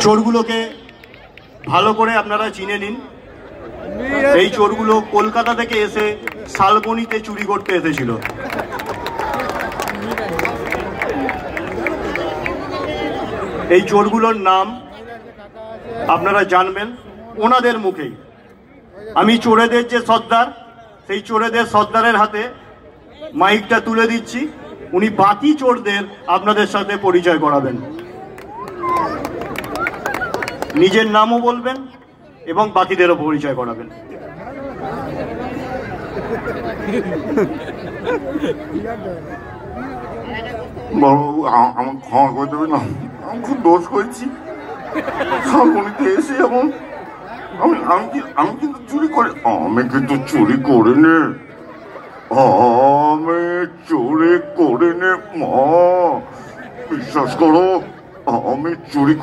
চোরগুলোকে ভালো করে আপনারা চিনে নিন। এই চোরগুলো কলকাতা থেকে এসে শালবনীতে চুরি করতে এসেছিল। এই চোরগুলোর নাম আপনারা জানবেন ওনাদের মুখেই। আমি চোরেদের যে সর্দার, সেই চোরেদের সর্দারের হাতে মাইকটা তুলে দিচ্ছি। উনি বাকি চোরদের আপনাদের সাথে পরিচয় করাবেন, নিজের নামও বলবেন এবং বাকিদেরও পরিচয় করাবেন। বাবু আমার ক্ষমা করে দেবে না, আমি খুব দোষ করেছি। শালবনীতে এসে এখন আমি কিন্তু চুরি করে, আমি কিন্তু চুরি করে নে, আমি চুরি করে নে মা, বিশ্বাস করো আমি চুরি।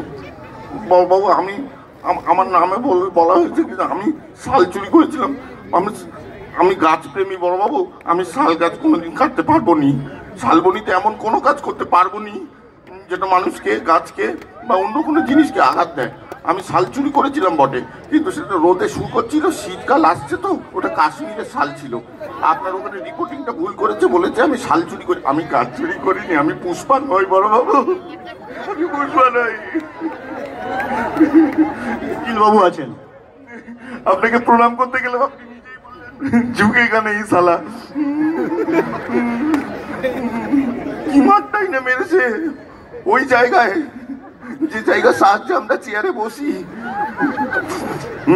বাবু আমি আমার নামে বলা হয়েছে কিন্তু আমি শাল চুরি করেছিলাম। আমি গাছ প্রেমী বড় বাবু, আমি শাল গাছ কোনোদিন কাটতে পারবো নি। শালবনীতে এমন কোনো কাজ করতে পারবো নি যেটা মানুষকে, গাছকে বা অন্য কোনো জিনিসকে আঘাত দেয়। আমি শাল চুরি করেছিলাম বটে, কিন্তু সেটা রোদে শুকোচ্ছিল, শীতকাল আসছে তো, ওটা কাশ্মীরের শাল ছিল। আপনার ওখানে রিপোর্টিংটা ভুল করেছে, বলেছে আমি শাল চুরি করি। আমি গাছ চুরি করিনি, আমি পুষ্পা নই বড় বাবু, আমি পুষ্পা নই। বাবু আছেন, আপনাকে প্রণাম করতে গেলে আপনি নিজেই বললেন ঝুঁকে এখানে এই শালা কি মারটাই না মেরেছে ওই জায়গায়, যে জায়গা সাহায্যে আমরা চেয়ারে বসি,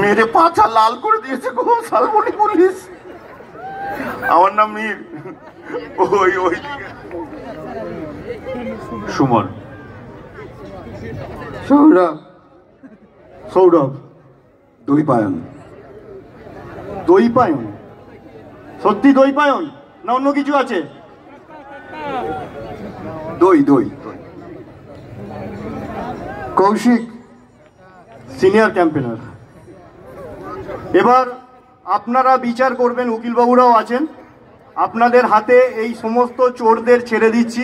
মেরে পাছা লাল করে দিয়েছে গো শালবনী পুলিশ। আমার নাম মীর, ওই সুমন, সৌরভ, সৌরভ, দৈপায়ন। দৈপায়ন? সত্যি দৈপায়ন না অন্য কিছু আছে? দই। Koushik, senior campaigner. এবার আপনারা বিচার করবেন, উকিলবাবুরাও আছেন। আপনাদের হাতে এই সমস্ত চোরদের ছেড়ে দিচ্ছি,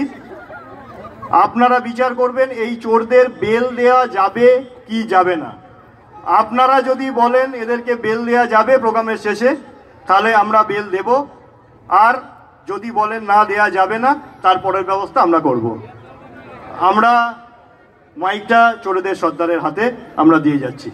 আপনারা বিচার করবেন এই চোরদের বেল দেওয়া যাবে কি যাবে না। আপনারা যদি বলেন এদেরকে বেল দেওয়া যাবে প্রোগ্রামের শেষে, তাহলে আমরা বেল দেব, আর যদি বলেন না দেওয়া যাবে না, তারপরের ব্যবস্থা আমরা করব। আমরা মাইকটা চোরদের সর্দারের হাতে আমরা দিয়ে যাচ্ছি।